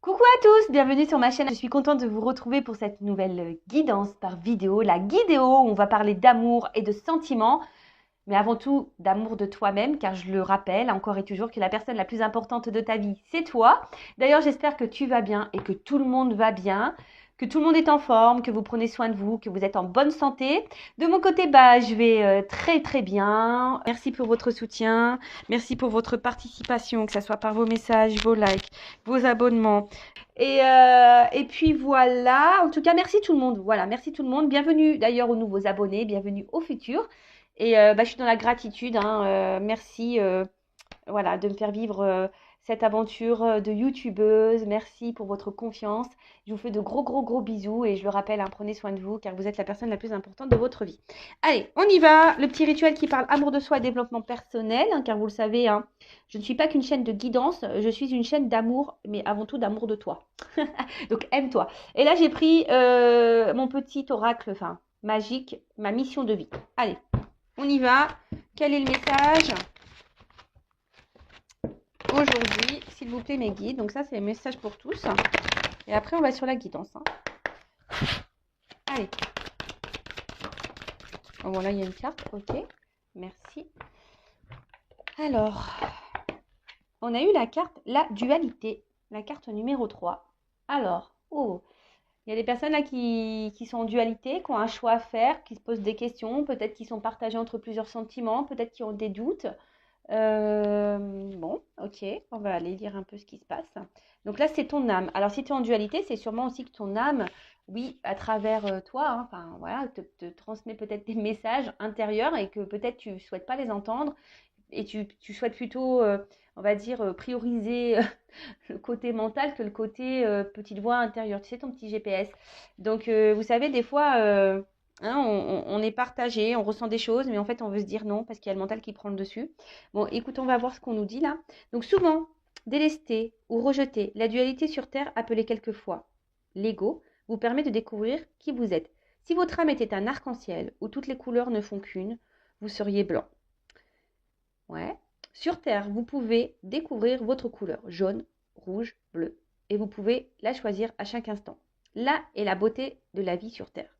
Coucou à tous, bienvenue sur ma chaîne. Je suis contente de vous retrouver pour cette nouvelle guidance par vidéo. La guidéo, où on va parler d'amour et de sentiments, mais avant tout d'amour de toi-même, car je le rappelle encore et toujours que la personne la plus importante de ta vie, c'est toi. D'ailleurs, j'espère que tu vas bien et que tout le monde va bien, que tout le monde est en forme, que vous prenez soin de vous, que vous êtes en bonne santé. De mon côté, je vais très très bien. Merci pour votre soutien, merci pour votre participation, que ce soit par vos messages, vos likes, vos abonnements. Et puis voilà, en tout cas, merci tout le monde. Voilà, merci tout le monde. Bienvenue d'ailleurs aux nouveaux abonnés, bienvenue aux futurs. Je suis dans la gratitude, hein, merci voilà, de me faire vivre cette aventure de youtubeuse. Merci pour votre confiance. Je vous fais de gros, gros, gros bisous. Et je le rappelle, hein, prenez soin de vous car vous êtes la personne la plus importante de votre vie. Allez, on y va. Le petit rituel qui parle amour de soi et développement personnel. Hein, car vous le savez, hein, je ne suis pas qu'une chaîne de guidance. Je suis une chaîne d'amour, mais avant tout d'amour de toi. Donc, aime-toi. Et là, j'ai pris mon petit oracle, enfin, magique, ma mission de vie. Allez, on y va. Quel est le message aujourd'hui, s'il vous plaît, mes guides? Donc ça, c'est le message pour tous. Et après, on va sur la guidance. Hein. Allez. Bon, voilà, il y a une carte. Ok. Merci. Alors, on a eu la carte, la dualité. La carte numéro 3. Alors, il y a des personnes là qui sont en dualité, qui ont un choix à faire, qui se posent des questions, peut-être qui sont partagés entre plusieurs sentiments, peut-être qui ont des doutes. Bon, ok, on va aller lire un peu ce qui se passe. Donc là, c'est ton âme. Alors, si tu es en dualité, c'est sûrement aussi que ton âme, oui, à travers toi, hein, enfin voilà, te transmet peut-être des messages intérieurs et que peut-être tu ne souhaites pas les entendre et tu souhaites plutôt, on va dire, prioriser le côté mental que le côté petite voix intérieure. Tu sais, ton petit GPS. Donc, vous savez, des fois, hein, on est partagé, on ressent des choses, mais en fait, on veut se dire non parce qu'il y a le mental qui prend le dessus. Bon, écoute, on va voir ce qu'on nous dit là. Donc, souvent, délester ou rejeter la dualité sur Terre, appelée quelquefois l'ego, vous permet de découvrir qui vous êtes. Si votre âme était un arc-en-ciel où toutes les couleurs ne font qu'une, vous seriez blanc. Ouais. Sur Terre, vous pouvez découvrir votre couleur, jaune, rouge, bleu, et vous pouvez la choisir à chaque instant. Là est la beauté de la vie sur Terre.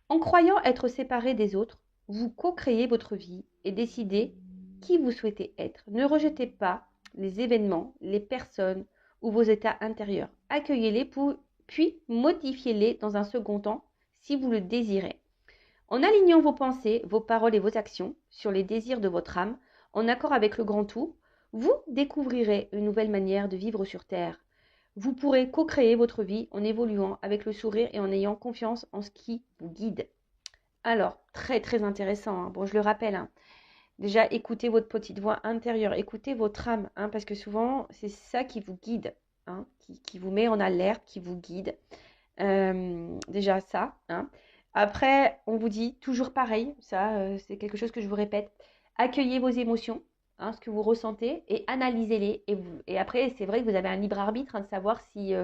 En croyant être séparé des autres, vous co-créez votre vie et décidez qui vous souhaitez être. Ne rejetez pas les événements, les personnes ou vos états intérieurs. Accueillez-les puis modifiez-les dans un second temps si vous le désirez. En alignant vos pensées, vos paroles et vos actions sur les désirs de votre âme, en accord avec le grand tout, vous découvrirez une nouvelle manière de vivre sur Terre. Vous pourrez co-créer votre vie en évoluant avec le sourire et en ayant confiance en ce qui vous guide. Alors, très très intéressant, hein. Bon, je le rappelle, hein. Déjà, écoutez votre petite voix intérieure, écoutez votre âme, hein, parce que souvent, c'est ça qui vous guide, hein, qui vous met en alerte, qui vous guide. Déjà ça, hein. Après, on vous dit toujours pareil, ça c'est quelque chose que je vous répète, accueillez vos émotions, hein, ce que vous ressentez, et analysez-les. Et après, c'est vrai que vous avez un libre arbitre, hein, de savoir si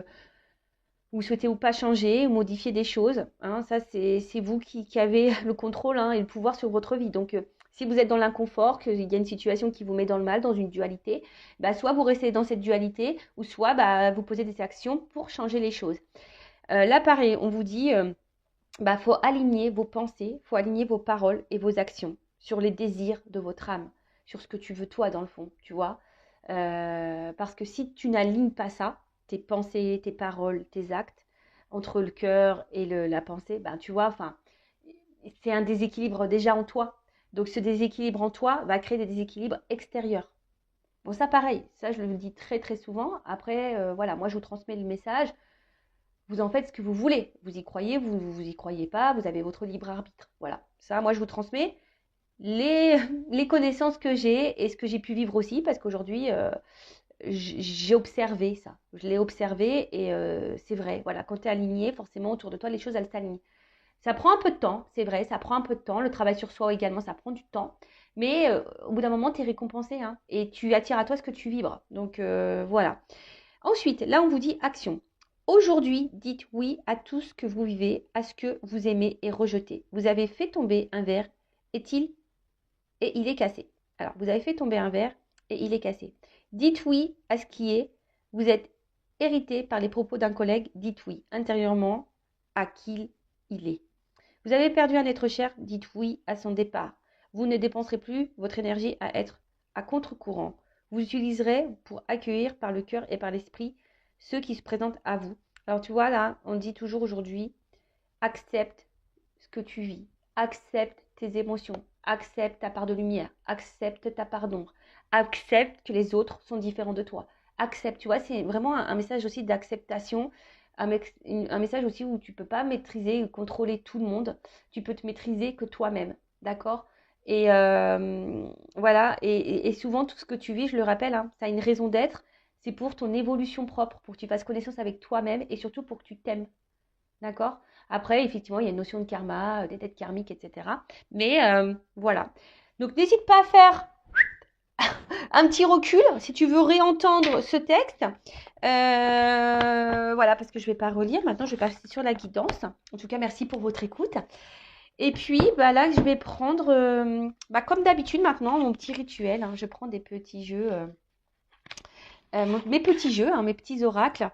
vous souhaitez ou pas changer ou modifier des choses. Hein. Ça, c'est vous qui avez le contrôle, hein, et le pouvoir sur votre vie. Donc, si vous êtes dans l'inconfort, qu'il y a une situation qui vous met dans le mal, dans une dualité, soit vous restez dans cette dualité, ou soit vous posez des actions pour changer les choses. Là, pareil, on vous dit, faut aligner vos pensées, faut aligner vos paroles et vos actions sur les désirs de votre âme, sur ce que tu veux toi dans le fond, tu vois. Parce que si tu n'alignes pas ça, tes pensées, tes paroles, tes actes, entre le cœur et la pensée, tu vois, enfin, c'est un déséquilibre déjà en toi. Donc ce déséquilibre en toi va créer des déséquilibres extérieurs. Bon, ça pareil, ça je le dis très très souvent. Après, voilà, moi je vous transmets le message. Vous en faites ce que vous voulez. Vous y croyez, vous y croyez pas, vous avez votre libre arbitre. Voilà. Ça, moi, je vous transmets les, les connaissances que j'ai et ce que j'ai pu vivre aussi, parce qu'aujourd'hui, j'ai observé ça. Je l'ai observé et c'est vrai. Voilà, quand tu es aligné, forcément, autour de toi, les choses, elles s'alignent. Ça prend un peu de temps, c'est vrai, ça prend un peu de temps. Le travail sur soi également, ça prend du temps. Mais au bout d'un moment, tu es récompensé, hein, et tu attires à toi ce que tu vibres. Donc, voilà. Ensuite, là, on vous dit action. Aujourd'hui, dites oui à tout ce que vous vivez, à ce que vous aimez et rejetez. Vous avez fait tomber un verre, et il est cassé. Alors, vous avez fait tomber un verre et il est cassé. Dites oui à ce qui est. Vous êtes Irrité par les propos d'un collègue, dites oui intérieurement à qui il est. Vous avez perdu un être cher, dites oui à son départ. Vous ne dépenserez plus votre énergie à être à contre-courant. Vous utiliserez pour accueillir par le cœur et par l'esprit ceux qui se présentent à vous. Alors tu vois là, on dit toujours aujourd'hui, accepte ce que tu vis, accepte tes émotions, accepte ta part de lumière, accepte ta part d'ombre, accepte que les autres sont différents de toi. Accepte, tu vois, c'est vraiment un message aussi d'acceptation, un message aussi où tu ne peux pas maîtriser ou contrôler tout le monde, tu peux te maîtriser que toi-même, d'accord? Et voilà, et souvent tout ce que tu vis, je le rappelle, hein, ça a une raison d'être, c'est pour ton évolution propre, pour que tu fasses connaissance avec toi-même et surtout pour que tu t'aimes. D'accord? Après, effectivement, il y a une notion de karma, des têtes karmiques, etc. Mais voilà. Donc, n'hésite pas à faire un petit recul si tu veux réentendre ce texte. Voilà, parce que je ne vais pas relire. Maintenant, je vais passer sur la guidance. En tout cas, merci pour votre écoute. Et puis, bah, là, je vais prendre, comme d'habitude maintenant, mon petit rituel. Hein. Je prends des petits jeux, mes petits jeux, hein, mes petits oracles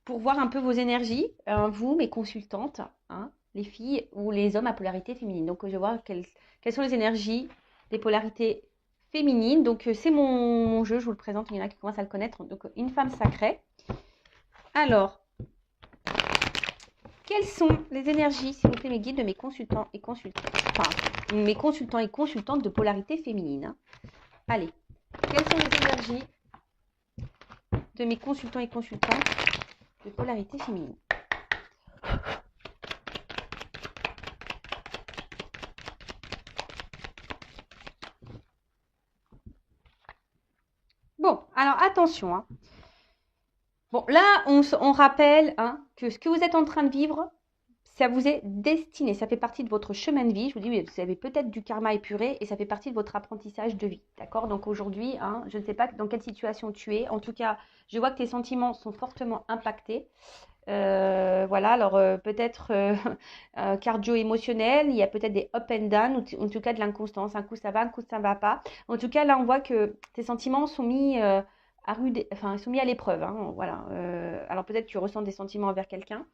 pour voir un peu vos énergies, vous, mes consultantes, hein, les filles ou les hommes à polarité féminine. Donc, je vais voir quelles sont les énergies des polarités féminines. Donc, c'est mon jeu, je vous le présente, il y en a qui commencent à le connaître. Donc, une femme sacrée. Alors, quelles sont les énergies, s'il vous plaît, mes guides de mes consultants et consultantes, enfin, mes consultants et consultantes de polarité féminine. Hein. Allez, quelles sont les énergies de mes consultants et consultantes de polarité féminine? Bon, alors attention. Hein. Bon, là, on rappelle hein, que ce que vous êtes en train de vivre, ça vous est destiné. Ça fait partie de votre chemin de vie. Je vous dis, vous avez peut-être du karma épuré et ça fait partie de votre apprentissage de vie. D'accord? Donc aujourd'hui, hein, je ne sais pas dans quelle situation tu es. En tout cas, je vois que tes sentiments sont fortement impactés. Voilà, alors peut-être cardio-émotionnel, il y a peut-être des up and down, ou en tout cas de l'inconstance. Un coup ça va, un coup ça ne va pas. En tout cas, là, on voit que tes sentiments sont mis ils sont mis à l'épreuve. Hein, voilà. Alors peut-être que tu ressens des sentiments envers quelqu'un,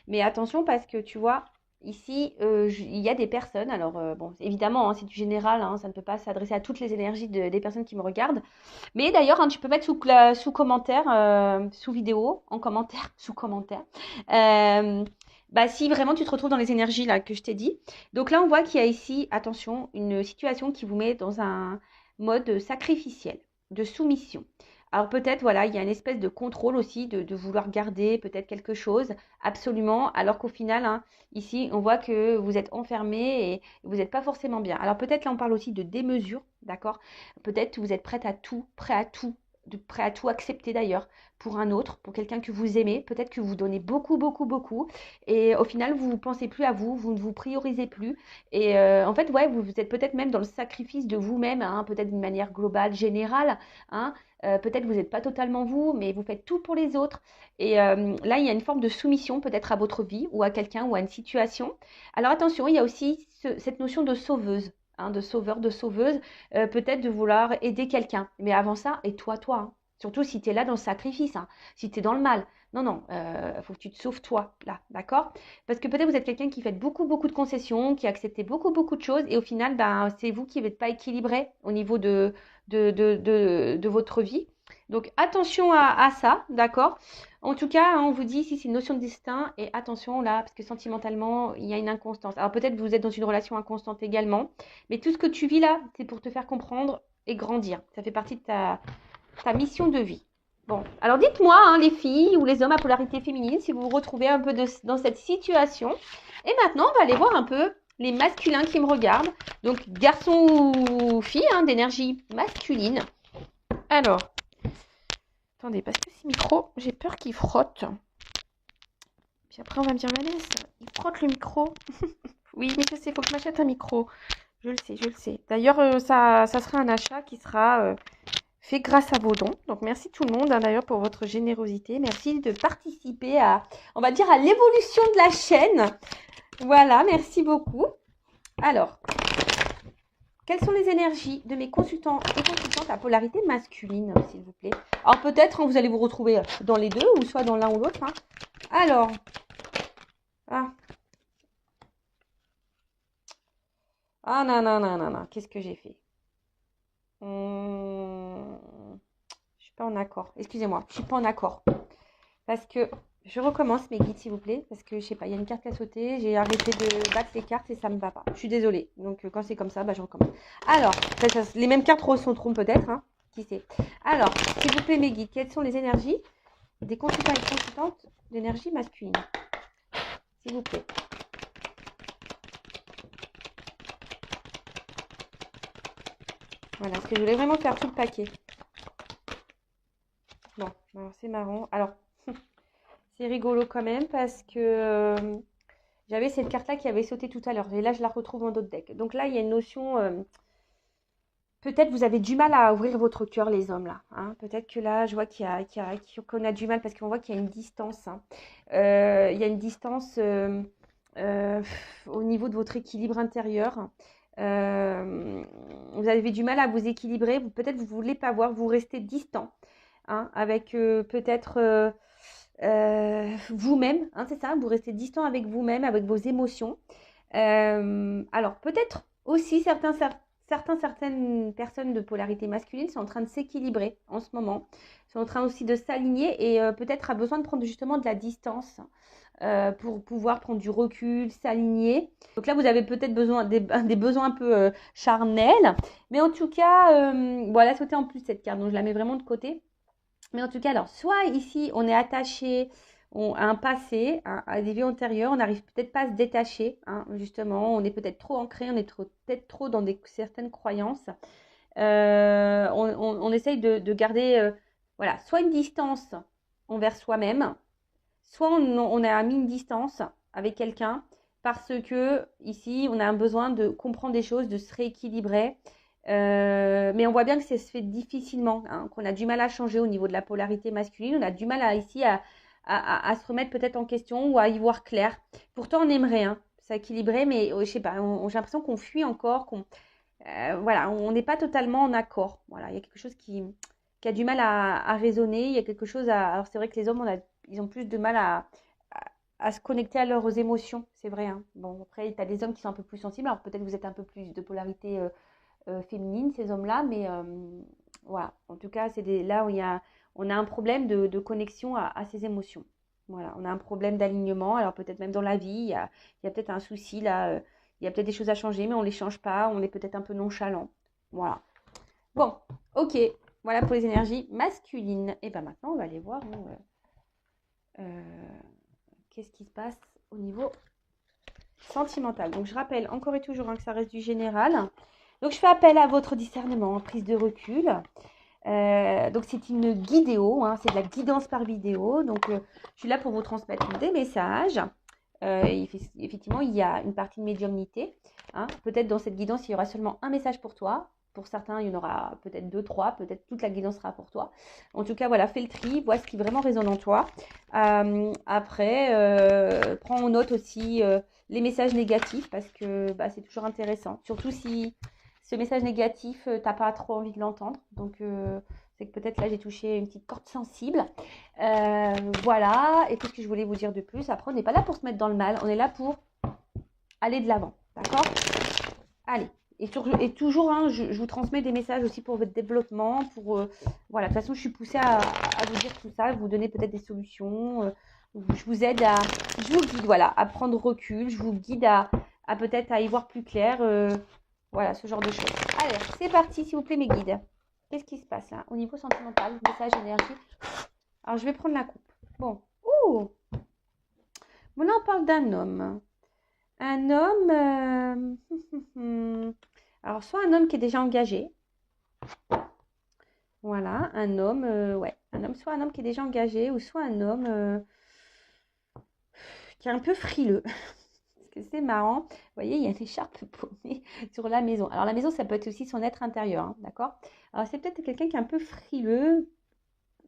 mais attention parce que tu vois, ici, il y a des personnes. Alors bon, évidemment, hein, c'est du général, hein, ça ne peut pas s'adresser à toutes les énergies des personnes qui me regardent. Mais d'ailleurs, hein, tu peux mettre sous commentaire, sous vidéo, en commentaire, sous commentaire. Si vraiment tu te retrouves dans les énergies là que je t'ai dit. Donc là, on voit qu'il y a ici, attention, une situation qui vous met dans un mode sacrificiel, de soumission. Alors peut-être, voilà, il y a une espèce de contrôle aussi, de vouloir garder peut-être quelque chose, absolument, alors qu'au final, hein, ici, on voit que vous êtes enfermé et vous n'êtes pas forcément bien. Alors peut-être là, on parle aussi de démesure, d'accord? Peut-être que vous êtes prêt à tout, prêt à tout accepter d'ailleurs pour un autre, pour quelqu'un que vous aimez. Peut-être que vous donnez beaucoup, beaucoup, beaucoup. Et au final, vous ne pensez plus à vous, vous ne vous priorisez plus. Et en fait, ouais, vous êtes peut-être même dans le sacrifice de vous-même, hein, peut-être d'une manière globale, générale. Hein, peut-être vous n'êtes pas totalement vous, mais vous faites tout pour les autres. Et là, il y a une forme de soumission peut-être à votre vie ou à quelqu'un ou à une situation. Alors attention, il y a aussi cette notion de sauveuse. Hein, de sauveur, de sauveuse, peut-être de vouloir aider quelqu'un. Mais avant ça, aide-toi, toi. Hein. Surtout si tu es là dans le sacrifice, hein, si tu es dans le mal. Non, non, faut que tu te sauves toi, là, d'accord? Parce que peut-être vous êtes quelqu'un qui fait beaucoup, beaucoup de concessions, qui accepte beaucoup, beaucoup de choses, et au final, c'est vous qui n'êtes pas équilibré au niveau de votre vie. Donc attention à ça, d'accord? En tout cas, hein, on vous dit ici c'est une notion de destin et attention là, parce que sentimentalement, il y a une inconstance. Alors peut-être que vous êtes dans une relation inconstante également, mais tout ce que tu vis là, c'est pour te faire comprendre et grandir. Ça fait partie de ta mission de vie. Bon, alors dites-moi, hein, les filles ou les hommes à polarité féminine, si vous vous retrouvez un peu dans cette situation. Et maintenant, on va aller voir un peu les masculins qui me regardent. Donc, garçons ou filles, hein, d'énergie masculine. Alors, attendez, parce que ce micro, j'ai peur qu'il frotte. Puis après, on va me dire, Vanessa, il frotte le micro. Oui, mais je sais, il faut que je m'achète un micro. Je le sais, je le sais. D'ailleurs, ça sera un achat qui sera fait grâce à vos dons. Donc, merci tout le monde, hein, d'ailleurs, pour votre générosité. Merci de participer à, on va dire, à l'évolution de la chaîne. Voilà, merci beaucoup. Alors, quelles sont les énergies de mes consultants et consultantes à polarité masculine, s'il vous plaît? Alors peut-être, hein, vous allez vous retrouver dans les deux, ou soit dans l'un ou l'autre. Hein. Alors, ah non, non, non, non, non, qu'est-ce que j'ai fait? Je suis pas en accord. Excusez-moi, je suis pas en accord. Parce que je recommence mes guides, s'il vous plaît. Parce que je sais pas, il y a une carte qui a sauté. J'ai arrêté de battre les cartes et ça me va pas. Je suis désolée. Donc quand c'est comme ça, bah, je recommence. Alors, les mêmes cartes ressortiront peut-être. Hein, qui sait. Alors, s'il vous plaît, mes guides, quelles sont les énergies des consultants et consultantes d'énergie masculine? S'il vous plaît. Voilà, parce que je voulais vraiment faire tout le paquet. Bon, alors c'est marrant. Alors, c'est rigolo quand même parce que j'avais cette carte-là qui avait sauté tout à l'heure. Et là, je la retrouve en d'autres decks. Donc là, il y a une notion... peut-être vous avez du mal à ouvrir votre cœur, les hommes, là. Hein. Peut-être que là, je vois qu'on a du mal parce qu'on voit qu'il y a une distance. Hein. Il y a une distance au niveau de votre équilibre intérieur. Vous avez du mal à vous équilibrer. Peut-être vous ne voulez pas voir, vous restez distant. Hein, avec peut-être vous-même. Hein, c'est ça, vous restez distant avec vous-même, avec vos émotions. Alors, peut-être aussi certaines personnes de polarité masculine sont en train de s'équilibrer en ce moment, sont en train aussi de s'aligner et peut-être a besoin de prendre justement de la distance pour pouvoir prendre du recul, s'aligner. Donc là, vous avez peut-être besoin des besoins un peu charnels, mais en tout cas, voilà, sauter en plus cette carte, donc je la mets vraiment de côté. Mais en tout cas, alors, soit ici, on est attaché à un passé, à des vies antérieures, on n'arrive peut-être pas à se détacher, hein, justement, on est peut-être trop ancré, on est peut-être trop dans certaines croyances. On essaye de garder, voilà, soit une distance envers soi-même, soit on a mis une distance avec quelqu'un parce que ici, on a un besoin de comprendre des choses, de se rééquilibrer. Mais on voit bien que ça se fait difficilement, hein, qu'on a du mal à changer au niveau de la polarité masculine. On a du mal ici à se remettre peut-être en question ou à y voir clair. Pourtant, on aimerait s'équilibrer, mais je sais pas, j'ai l'impression qu'on fuit encore, voilà, on n'est pas totalement en accord. Voilà, il y a quelque chose qui a du mal à raisonner. Il y a quelque chose à. Alors, c'est vrai que les hommes, ils ont plus de mal à se connecter à leurs émotions, c'est vrai. Hein. Bon, après, tu as des hommes qui sont un peu plus sensibles. Alors, peut-être que vous êtes un peu plus de polarité féminine, ces hommes-là, mais voilà. En tout cas, là où on a un problème de connexion à ces émotions. Voilà, on a un problème d'alignement. Alors, peut-être même dans la vie, il y a peut-être un souci là. Il y a peut-être des choses à changer, mais on ne les change pas. On est peut-être un peu nonchalant. Voilà. Bon, ok. Voilà pour les énergies masculines. Et bien maintenant, on va aller voir qu'est-ce qui se passe au niveau sentimental. Donc, je rappelle encore et toujours que ça reste du général. Donc, je fais appel à votre discernement, prise de recul. Donc, c'est une guidéo, hein, c'est de la guidance par vidéo. Donc, je suis là pour vous transmettre des messages. Effectivement, il y a une partie de médiumnité. Hein. Peut-être dans cette guidance, il y aura seulement un message pour toi. Pour certains, il y en aura peut-être 2, 3. Peut-être toute la guidance sera pour toi. En tout cas, voilà, fais le tri, vois ce qui vraiment résonne en toi. Après, prends en note aussi les messages négatifs parce que c'est toujours intéressant. Surtout si ce message négatif, tu n'as pas trop envie de l'entendre. Donc, c'est que peut-être là, j'ai touché une petite corde sensible. Voilà. Et qu'est-ce que je voulais vous dire de plus? Après, on n'est pas là pour se mettre dans le mal. On est là pour aller de l'avant. D'accord? Allez. Et toujours, hein, je vous transmets des messages aussi pour votre développement. Voilà. De toute façon, je suis poussée à vous dire tout ça, vous donner peut-être des solutions. Je vous aide je vous guide, voilà, à prendre recul. Je vous guide à peut-être à y voir plus clair. Voilà, ce genre de choses. Allez, c'est parti, s'il vous plaît, mes guides. Qu'est-ce qui se passe là? Au niveau sentimental, message, énergie. Alors, je vais prendre la coupe. Bon. Ouh! Bon, là, on parle d'un homme. Un homme... Alors, soit un homme qui est déjà engagé. Voilà, un homme... ouais, un homme, soit un homme qui est déjà engagé, ou soit un homme qui est un peu frileux. C'est marrant. Vous voyez, il y a une écharpe paumée sur la maison. Alors, la maison, ça peut être aussi son être intérieur, hein, d'accord? Alors, c'est peut-être quelqu'un qui est un peu frileux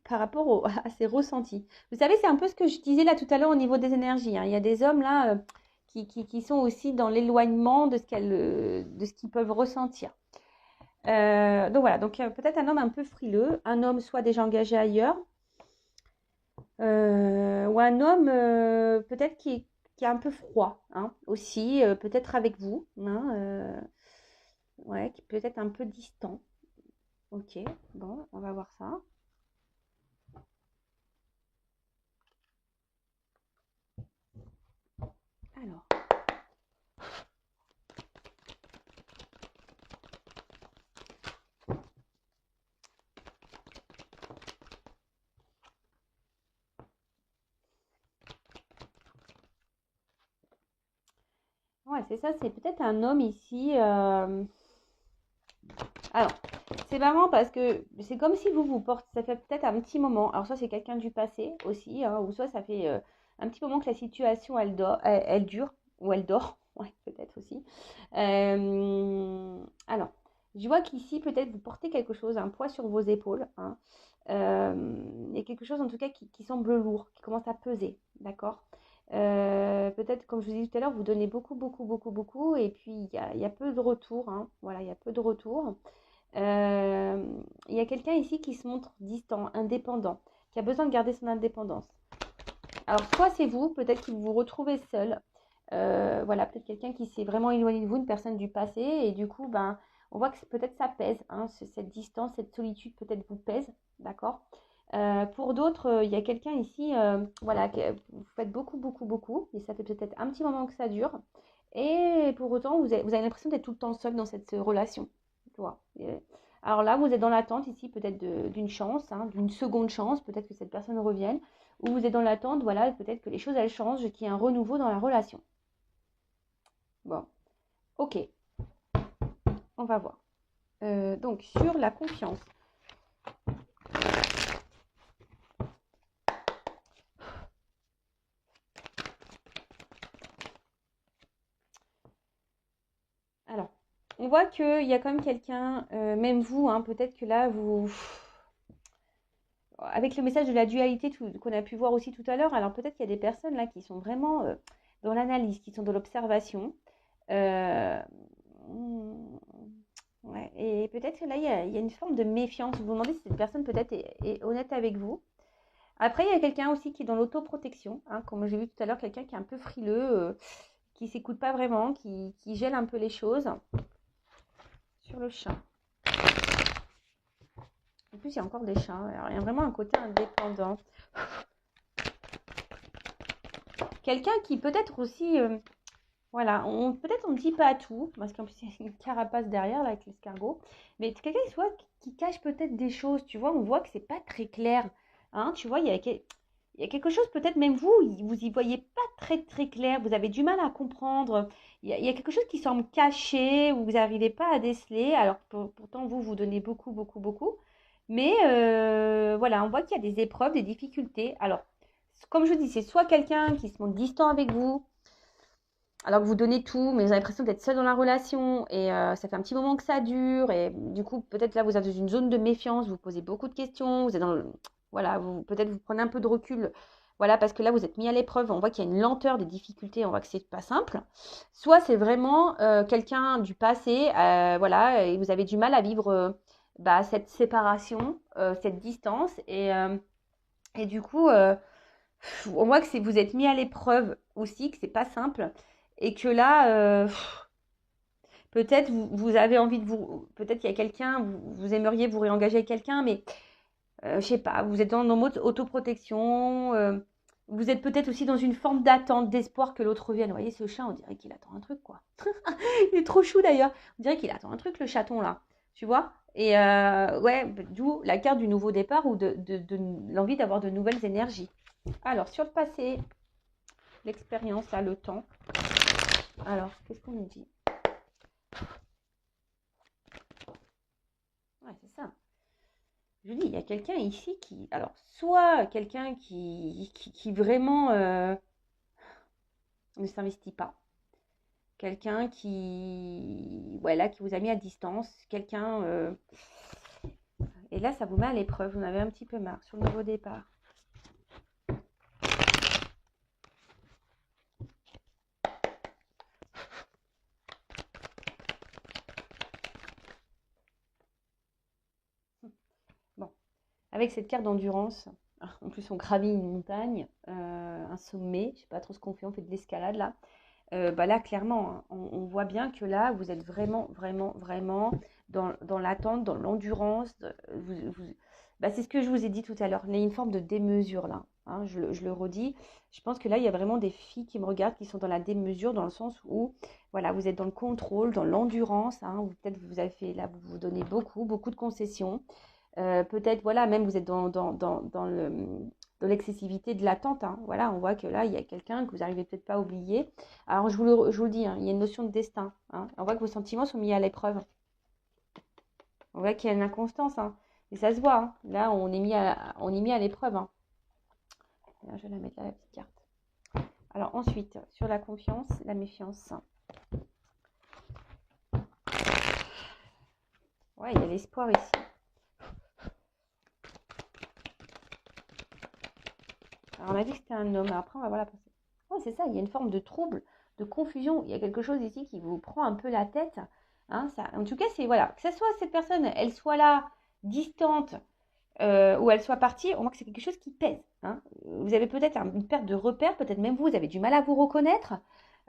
par rapport à ses ressentis. Vous savez, c'est un peu ce que je disais là tout à l'heure au niveau des énergies. Hein. Il y a des hommes là qui sont aussi dans l'éloignement de ce qu'ils peuvent ressentir. Donc voilà, donc peut-être un homme un peu frileux, un homme soit déjà engagé ailleurs, ou un homme peut-être qui est un peu froid, hein, aussi, peut-être avec vous, hein, ouais, qui peut être un peu distant. Ok, bon, on va voir ça. Alors, ouais, c'est ça, c'est peut-être un homme ici. Alors, c'est marrant parce que c'est comme si vous vous portez, ça fait peut-être un petit moment. Alors, soit c'est quelqu'un du passé aussi, hein, ou soit ça fait un petit moment que la situation elle dure, ou elle dort, ouais, peut-être aussi. Alors, je vois qu'ici, peut-être vous portez quelque chose, un poids sur vos épaules, hein. Il y a quelque chose en tout cas qui semble lourd, qui commence à peser, d'accord? Peut-être, comme je vous disais tout à l'heure, vous donnez beaucoup, beaucoup, beaucoup, beaucoup, et puis il y a peu de retour, hein. Voilà, il y a peu de retour. Euh, il y a quelqu'un ici qui se montre distant, indépendant, qui a besoin de garder son indépendance. Alors, soit c'est vous, peut-être que vous vous retrouvez seul. Voilà, peut-être quelqu'un qui s'est vraiment éloigné de vous, une personne du passé, et du coup, ben, on voit que peut-être ça pèse, hein, cette distance, cette solitude peut-être vous pèse, d'accord? Pour d'autres, il y a quelqu'un ici, voilà, que vous faites beaucoup, beaucoup, beaucoup, et ça fait peut-être un petit moment que ça dure, et pour autant, vous avez l'impression d'être tout le temps seul dans cette relation, tu vois. Alors là, vous êtes dans l'attente ici, peut-être d'une chance, hein, d'une seconde chance, peut-être que cette personne revienne, ou vous êtes dans l'attente, voilà, peut-être que les choses elles changent, qu'il y ait un renouveau dans la relation. Bon, ok, on va voir. Donc, sur la confiance. Alors, on voit qu'il y a quand même quelqu'un, même vous, hein, peut-être que là, vous. Avec le message de la dualité qu'on a pu voir aussi tout à l'heure, alors peut-être qu'il y a des personnes là qui sont vraiment dans l'analyse, qui sont dans l'observation. Euh, ouais, et peut-être que là, il y a une forme de méfiance. Vous vous demandez si cette personne peut-être est honnête avec vous. Après, il y a quelqu'un aussi qui est dans l'autoprotection, hein, comme j'ai vu tout à l'heure, quelqu'un qui est un peu frileux, qui ne s'écoute pas vraiment, qui gèle un peu les choses. Sur le chat. En plus, il y a encore des chats. Alors, il y a vraiment un côté indépendant. Quelqu'un qui peut-être aussi, voilà, peut-être on ne dit pas tout, parce qu'en plus il y a une carapace derrière là avec l'escargot, mais quelqu'un qui cache peut-être des choses, tu vois, on voit que c'est pas très clair, hein, tu vois, il y a quelque chose, peut-être même vous, vous y voyez pas très très clair, vous avez du mal à comprendre, il y a quelque chose qui semble caché, ou vous n'arrivez pas à déceler, alors pourtant vous, vous donnez beaucoup, beaucoup, beaucoup, mais voilà, on voit qu'il y a des épreuves, des difficultés, alors, comme je vous dis, c'est soit quelqu'un qui se montre distant avec vous, alors que vous donnez tout, mais vous avez l'impression d'être seul dans la relation et ça fait un petit moment que ça dure et du coup peut-être là vous êtes dans une zone de méfiance, vous posez beaucoup de questions, vous êtes dans voilà, peut-être vous prenez un peu de recul, voilà parce que là vous êtes mis à l'épreuve, on voit qu'il y a une lenteur, des difficultés, on voit que c'est pas simple. Soit c'est vraiment quelqu'un du passé, voilà, et vous avez du mal à vivre cette séparation, cette distance et du coup on voit que vous êtes mis à l'épreuve aussi, que c'est pas simple et que là, peut-être vous avez envie de vous, peut-être qu'il y a quelqu'un, vous aimeriez vous réengager avec quelqu'un, mais je sais pas, vous êtes dans le mode autoprotection, vous êtes peut-être aussi dans une forme d'attente, d'espoir que l'autre revienne. Vous voyez, ce chat, on dirait qu'il attend un truc, quoi. Il est trop chou d'ailleurs. On dirait qu'il attend un truc, le chaton là, tu vois. Et ouais, d'où la carte du nouveau départ ou de l'envie d'avoir de nouvelles énergies. Alors, sur le passé, l'expérience, là, le temps. Alors, qu'est-ce qu'on nous dit? Ouais, c'est ça. Je dis, il y a quelqu'un ici qui. Alors, soit quelqu'un qui vraiment ne s'investit pas. Quelqu'un qui. Voilà, qui vous a mis à distance. Quelqu'un. Et là, ça vous met à l'épreuve. Vous en avez un petit peu marre sur le nouveau départ. avec cette carte d'endurance. En plus, on gravit une montagne, un sommet. Je sais pas trop ce qu'on fait. On fait de l'escalade là. Bah là, clairement, hein, on voit bien que là, vous êtes vraiment, vraiment, vraiment dans l'attente, dans l'endurance. Bah, c'est ce que je vous ai dit tout à l'heure. Il y a une forme de démesure là, hein, je le redis. Je pense que là, il y a vraiment des filles qui me regardent qui sont dans la démesure, dans le sens où, voilà, vous êtes dans le contrôle, dans l'endurance. Hein, peut-être vous avez fait, là, vous vous donnez beaucoup, beaucoup de concessions. Peut-être, voilà, même vous êtes dans l'excessivité de l'attente. Hein. Voilà, on voit que là, il y a quelqu'un que vous n'arrivez peut-être pas à oublier. Alors, je vous le dis, hein, il y a une notion de destin. Hein. On voit que vos sentiments sont mis à l'épreuve. On voit qu'il y a une inconstance. Hein. Et ça se voit. Hein. Là, on est mis à l'épreuve. Hein. Là, je vais la mettre là, la petite carte. Alors, ensuite, sur la confiance, la méfiance. Ouais, il y a l'espoir ici. Alors, on a dit que c'était un homme. Après, on va voir la pensée. Oh, c'est ça, il y a une forme de trouble, de confusion. Il y a quelque chose ici qui vous prend un peu la tête. Hein, ça, en tout cas, c'est voilà, que ce soit cette personne, elle soit là, distante, ou elle soit partie, on voit que c'est quelque chose qui pèse. Hein. Vous avez peut-être une perte de repère, peut-être même vous avez du mal à vous reconnaître.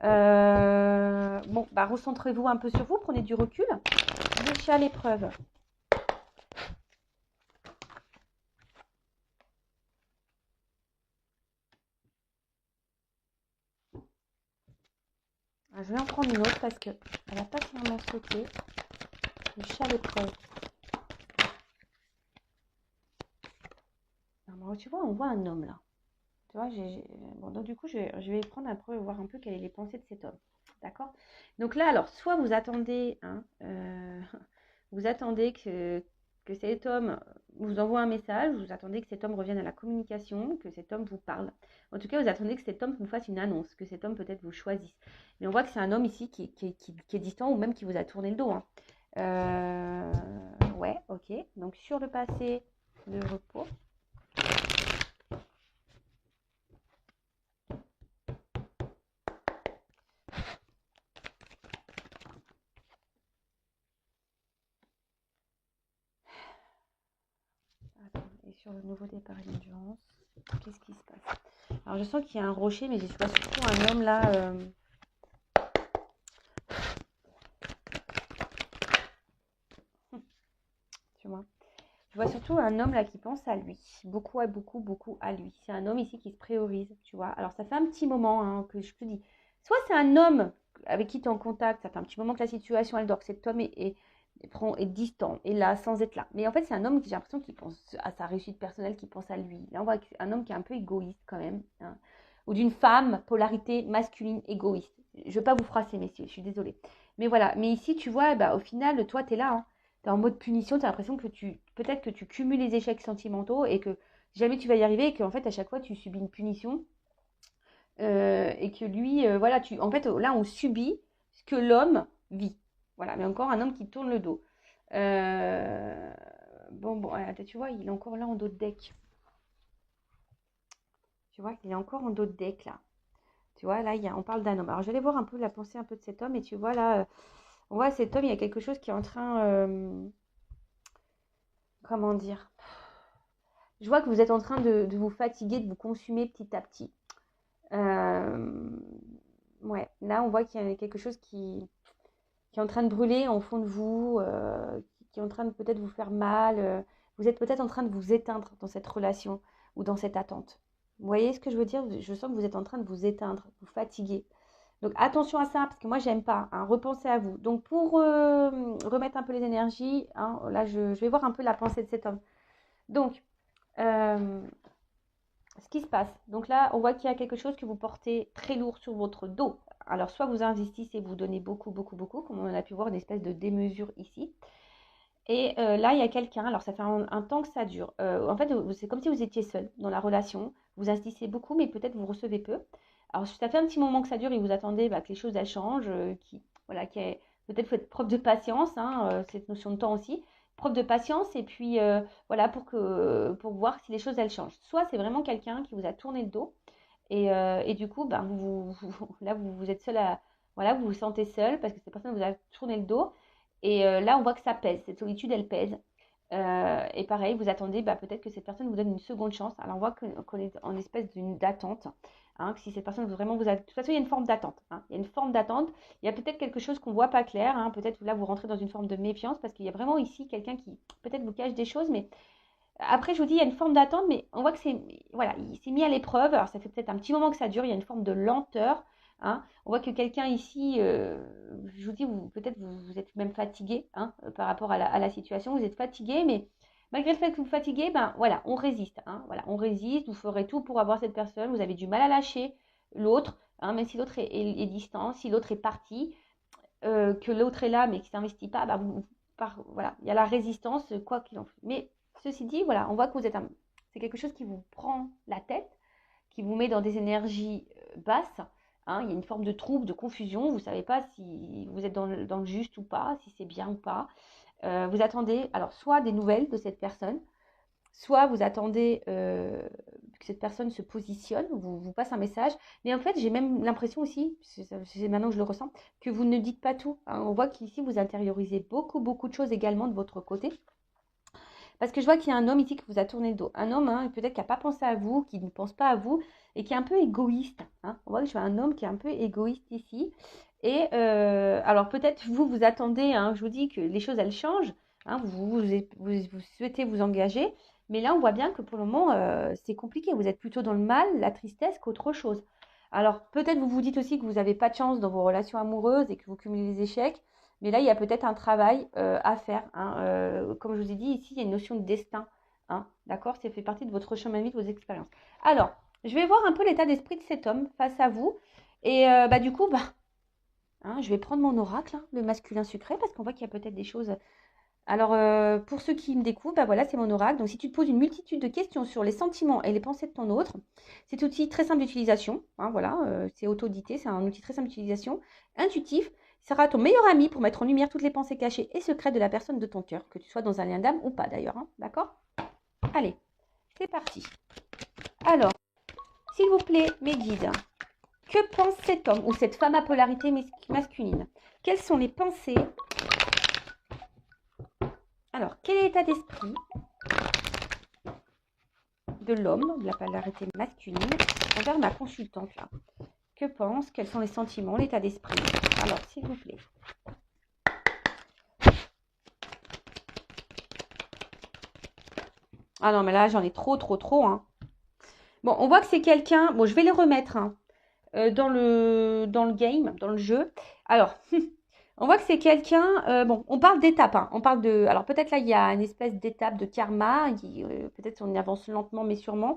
Bon, bah, recentrez-vous un peu sur vous, prenez du recul. Déchet à l'épreuve. Je vais en prendre une autre parce qu'elle n'a pas finalement sauté. Le chat à l'épreuve. Tu vois, on voit un homme là. Tu vois, bon, donc du coup, je vais prendre un peu, voir un peu quelles sont les pensées de cet homme. D'accord? Donc là, alors, soit vous attendez, hein, vous attendez que cet homme vous envoie un message, vous attendez que cet homme revienne à la communication, que cet homme vous parle. En tout cas, vous attendez que cet homme vous fasse une annonce, que cet homme peut-être vous choisisse. Mais on voit que c'est un homme ici qui est distant ou même qui vous a tourné le dos. Hein. Ouais, ok. Donc sur le passé, le repos. Et sur le nouveau départ et l'endurance, qu'est-ce qui se passe? Alors je sens qu'il y a un rocher, mais je vois surtout un homme là. Tu vois. Je vois surtout un homme là qui pense à lui, beaucoup, beaucoup, beaucoup à lui. C'est un homme ici qui se priorise, tu vois. Alors ça fait un petit moment hein, que je te dis. Soit c'est un homme avec qui tu es en contact, ça fait un petit moment que la situation elle dort, que cet homme est distant, est là sans être là. Mais en fait c'est un homme qui j'ai l'impression qu'il pense à sa réussite personnelle, qui pense à lui. Là on voit un homme qui est un peu égoïste quand même. Hein. Ou d'une femme, polarité masculine égoïste. Je ne veux pas vous froisser messieurs, je suis désolée. Mais voilà, mais ici tu vois, bah, au final toi tu es là. Hein. Tu es en mode punition, tu as l'impression que peut-être que tu cumules les échecs sentimentaux et que jamais tu vas y arriver et qu'en fait à chaque fois tu subis une punition et que lui, voilà, en fait là on subit ce que l'homme vit. Voilà, mais encore un homme qui tourne le dos. Euh, bon, tu vois, il est encore là en dos de deck. Tu vois qu'il est encore en dos de deck là. Tu vois, là, on parle d'un homme. Alors, je vais aller voir un peu la pensée un peu de cet homme et tu vois là, on voit cet homme, il y a quelque chose qui est en train, comment dire, je vois que vous êtes en train de vous fatiguer, de vous consumer petit à petit. Euh, ouais, là, on voit qu'il y a quelque chose qui est en train de brûler en fond de vous, qui est en train de peut-être vous faire mal. Vous êtes peut-être en train de vous éteindre dans cette relation ou dans cette attente. Vous voyez ce que je veux dire? Je sens que vous êtes en train de vous éteindre, vous fatiguer. Donc attention à ça, parce que moi, j'aime pas. Hein, repensez à vous. Donc pour remettre un peu les énergies, hein, là, je vais voir un peu la pensée de cet homme. Donc, euh, ce qui se passe. Donc là, on voit qu'il y a quelque chose que vous portez très lourd sur votre dos. Alors, soit vous investissez, vous donnez beaucoup, beaucoup, beaucoup, comme on a pu voir une espèce de démesure ici. Et là, il y a quelqu'un, alors ça fait un temps que ça dure. En fait, c'est comme si vous étiez seul dans la relation. Vous investissez beaucoup, mais peut-être vous recevez peu. Alors, ça fait un petit moment que ça dure et vous attendez bah, que les choses elles changent, voilà, peut-être faut être preuve de patience, hein, cette notion de temps aussi, preuve de patience et puis voilà pour voir si les choses elles changent. Soit c'est vraiment quelqu'un qui vous a tourné le dos et du coup, ben, là vous êtes seul voilà, vous vous sentez seul parce que cette personne vous a tourné le dos et là on voit que ça pèse, cette solitude elle pèse. Et pareil, vous attendez, bah, peut-être que cette personne vous donne une seconde chance. Alors on voit qu'on est en espèce d'attente. Hein, que si cette personne vraiment vous a... De toute façon, il y a une forme d'attente. Hein. Il y a une forme d'attente. Il y a peut-être quelque chose qu'on ne voit pas clair. Hein. Peut-être là, vous rentrez dans une forme de méfiance parce qu'il y a vraiment ici quelqu'un qui peut-être vous cache des choses. Mais après, je vous dis, il y a une forme d'attente, mais on voit que c'est... Voilà, il s'est mis à l'épreuve. Alors ça fait peut-être un petit moment que ça dure. Il y a une forme de lenteur. Hein. On voit que quelqu'un ici, je vous dis, peut-être vous êtes même fatigué hein, par rapport à la situation. Vous êtes fatigué, mais malgré le fait que vous fatiguez, ben voilà, on résiste. Hein, voilà, on résiste. Vous ferez tout pour avoir cette personne. Vous avez du mal à lâcher l'autre, hein, même si l'autre est distant, si l'autre est parti, que l'autre est là mais qui ne s'investit pas, bah, voilà, il y a la résistance, quoi qu'il en soit. Mais ceci dit, voilà, on voit que vous êtes c'est quelque chose qui vous prend la tête, qui vous met dans des énergies basses. Hein, il y a une forme de trouble, de confusion. Vous ne savez pas si vous êtes dans le juste ou pas, si c'est bien ou pas. Vous attendez alors soit des nouvelles de cette personne, soit vous attendez que cette personne se positionne, vous passe un message. Mais en fait, j'ai même l'impression aussi, c'est maintenant que je le ressens, que vous ne dites pas tout. Hein. On voit qu'ici, vous intériorisez beaucoup, beaucoup de choses également de votre côté. Parce que je vois qu'il y a un homme ici qui vous a tourné le dos. Un homme, hein, peut-être qui n'a pas pensé à vous, qui ne pense pas à vous et qui est un peu égoïste. Hein. On voit que je vois un homme qui est un peu égoïste ici. Et alors peut-être vous attendez, hein, je vous dis que les choses, elles changent. Hein, vous souhaitez vous engager. Mais là, on voit bien que pour le moment, c'est compliqué. Vous êtes plutôt dans le mal, la tristesse qu'autre chose. Alors peut-être vous vous dites aussi que vous n'avez pas de chance dans vos relations amoureuses et que vous cumulez les échecs. Mais là, il y a peut-être un travail à faire. Hein. Comme je vous ai dit, ici, il y a une notion de destin. Hein. D'accord? Ça fait partie de votre chemin de vie, de vos expériences. Alors, je vais voir un peu l'état d'esprit de cet homme face à vous. Et bah, du coup, hein, je vais prendre mon oracle, hein, le masculin sucré, parce qu'on voit qu'il y a peut-être des choses. Alors, pour ceux qui me découvrent, bah voilà, c'est mon oracle. Donc, si tu te poses une multitude de questions sur les sentiments et les pensées de ton autre, c'est un outil très simple d'utilisation. Hein, voilà, c'est auto-dité, c'est un outil très simple d'utilisation, intuitif. Il sera ton meilleur ami pour mettre en lumière toutes les pensées cachées et secrètes de la personne de ton cœur, que tu sois dans un lien d'âme ou pas d'ailleurs. Hein, d'accord? Allez, c'est parti. Alors, s'il vous plaît, mes guides, que pense cet homme ou cette femme à polarité masculine? Quelles sont les pensées? Alors, quel est l'état d'esprit de l'homme, de la polarité masculine, envers ma consultante là? Que pense? Quels sont les sentiments, l'état d'esprit? Alors, s'il vous plaît. Ah non, mais là, j'en ai trop, trop, trop. Hein. Bon, on voit que c'est quelqu'un... Bon, je vais les remettre hein, dans le game, dans le jeu. Alors, on voit que c'est quelqu'un... bon, on parle d'étape. Hein. On parle de... Alors, peut-être là, il y a une espèce d'étape de karma. Peut-être on y avance lentement, mais sûrement.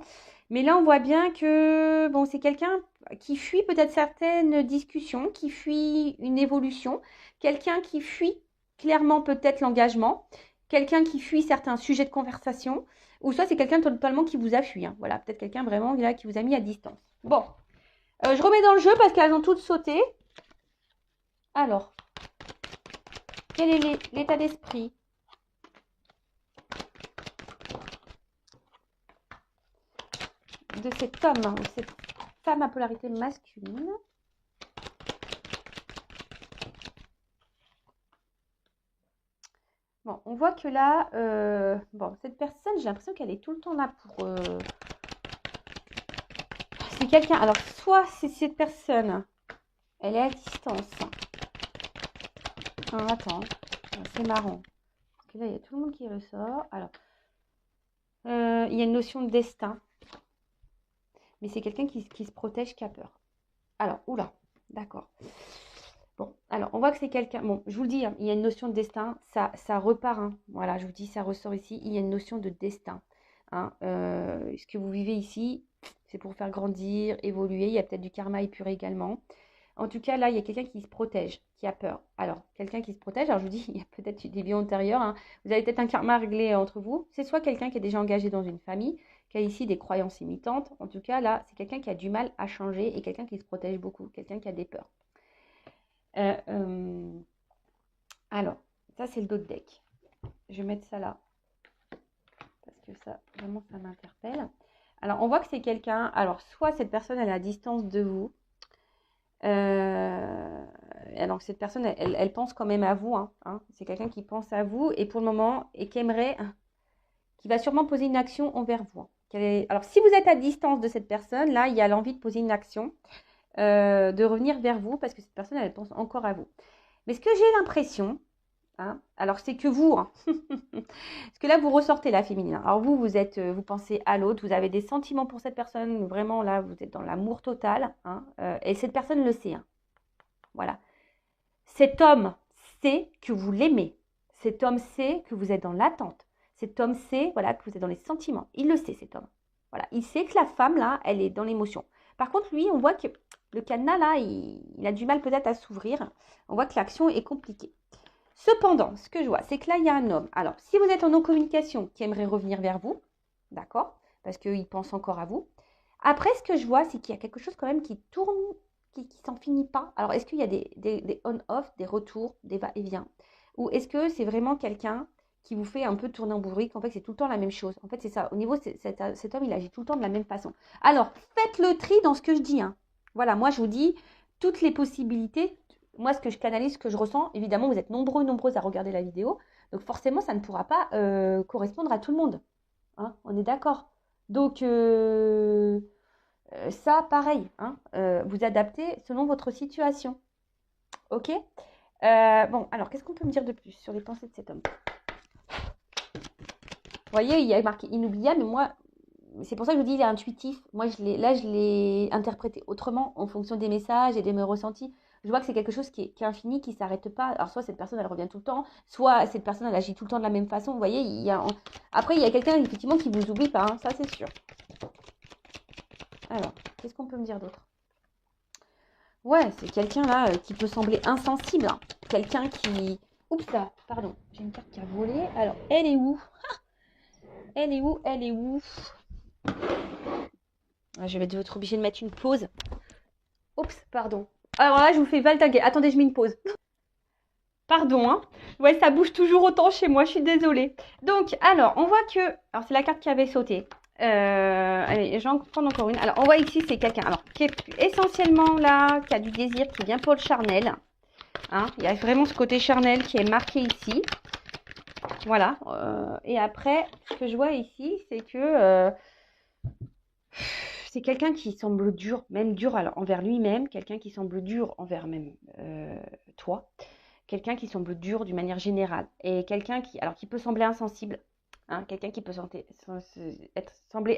Mais là, on voit bien que... Bon, c'est quelqu'un qui fuit peut-être certaines discussions, qui fuit une évolution. Quelqu'un qui fuit clairement peut-être l'engagement. Quelqu'un qui fuit certains sujets de conversation. Ou soit c'est quelqu'un totalement qui vous a fui. Hein. Voilà, peut-être quelqu'un vraiment là, qui vous a mis à distance. Bon, je remets dans le jeu parce qu'elles ont toutes sauté. Alors, quel est l'état d'esprit de cet homme ou cette femme à polarité masculine? Bon, on voit que là, bon, cette personne, j'ai l'impression qu'elle est tout le temps là pour... C'est quelqu'un... Alors, soit c'est cette personne, elle est à distance. Ah, attends, c'est marrant. Parce que là, il y a tout le monde qui ressort. Alors, il y a une notion de destin. Mais c'est quelqu'un qui se protège, qui a peur. Alors, oula, d'accord. Bon, alors, on voit que c'est quelqu'un... Bon, je vous le dis, hein, il y a une notion de destin. Ça repart. Hein. Voilà, je vous dis, ça ressort ici. Il y a une notion de destin. Hein. Ce que vous vivez ici, c'est pour faire grandir, évoluer. Il y a peut-être du karma épuré également. En tout cas, là, il y a quelqu'un qui se protège, qui a peur. Alors, quelqu'un qui se protège, alors je vous dis, il y a peut-être des vies antérieures. Hein. Vous avez peut-être un karma réglé entre vous. C'est soit quelqu'un qui est déjà engagé dans une famille, qui a ici des croyances imitantes. En tout cas, là, c'est quelqu'un qui a du mal à changer et quelqu'un qui se protège beaucoup, quelqu'un qui a des peurs. Alors, ça, c'est le dos de deck. Je vais mettre ça là. Parce que ça, vraiment, ça m'interpelle. Alors, on voit que c'est quelqu'un... Alors, soit cette personne, elle est à distance de vous. Alors cette personne, elle pense quand même à vous. Hein. C'est quelqu'un qui pense à vous et pour le moment, et qui aimerait qui va sûrement poser une action envers vous. Alors, si vous êtes à distance de cette personne, là, il y a l'envie de poser une action, de revenir vers vous, parce que cette personne, elle pense encore à vous. Mais ce que j'ai l'impression, hein, alors c'est que vous, hein, parce que là, vous ressortez la féminine. Alors vous pensez à l'autre, vous avez des sentiments pour cette personne, vraiment là, vous êtes dans l'amour total, hein, et cette personne le sait. Hein, voilà. Cet homme sait que vous l'aimez. Cet homme sait que vous êtes dans l'attente. Cet homme sait, voilà, que vous êtes dans les sentiments. Il le sait, cet homme. Voilà. Il sait que la femme, là, elle est dans l'émotion. Par contre, lui, on voit que le cadenas, là, il a du mal peut-être à s'ouvrir. On voit que l'action est compliquée. Cependant, ce que je vois, c'est que là, il y a un homme. Alors, si vous êtes en non-communication, qui aimerait revenir vers vous, d'accord, parce qu'il pense encore à vous. Après, ce que je vois, c'est qu'il y a quelque chose quand même qui tourne, qui s'en finit pas. Alors, est-ce qu'il y a des on-off, des retours, des va-et-vient? Ou est-ce que c'est vraiment quelqu'un qui vous fait un peu tourner en bourrique? En fait, c'est tout le temps la même chose. En fait, c'est ça. Au niveau, cet homme, il agit tout le temps de la même façon. Alors, faites le tri dans ce que je dis. Hein. Voilà, moi, je vous dis toutes les possibilités. Moi, ce que je canalise, ce que je ressens, évidemment, vous êtes nombreuses à regarder la vidéo. Donc, forcément, ça ne pourra pas correspondre à tout le monde. Hein, on est d'accord. Donc, ça, pareil. Hein, vous adaptez selon votre situation. Ok. Bon, alors, qu'est-ce qu'on peut me dire de plus sur les pensées de cet homme? Vous voyez, il y a marqué inoubliable, mais moi, c'est pour ça que je vous dis, il est intuitif. Moi, je l'ai interprété autrement en fonction des messages et de mes ressentis. Je vois que c'est quelque chose qui est infini, qui ne s'arrête pas. Alors, soit cette personne, elle revient tout le temps, soit cette personne, elle agit tout le temps de la même façon. Vous voyez, après, il y a quelqu'un, effectivement, qui ne vous oublie pas. Hein, ça, c'est sûr. Alors, qu'est-ce qu'on peut me dire d'autre? Ouais, c'est quelqu'un, là, qui peut sembler insensible. Hein. Quelqu'un qui... Oups, là, pardon. J'ai une carte qui a volé. Alors, elle est où? Elle est où? Elle est où? Je vais être obligée de mettre une pause. Oups, pardon. Alors là, je vous fais valtaguer. Attendez, je mets une pause. Pardon, hein. Ouais, ça bouge toujours autant chez moi, je suis désolée. Donc, alors, on voit que... Alors, c'est la carte qui avait sauté. Allez, j'en prends encore une. Alors, on voit ici, c'est quelqu'un, alors, qui est essentiellement là, qui a du désir, qui vient pour le charnel. Hein. Il y a vraiment ce côté charnel qui est marqué ici. Voilà. Et après, ce que je vois ici, c'est que... c'est quelqu'un qui semble dur, même dur envers lui-même, quelqu'un qui semble dur envers même toi, quelqu'un qui semble dur d'une manière générale, et quelqu'un qui peut sembler insensible, hein, quelqu'un qui peut sembler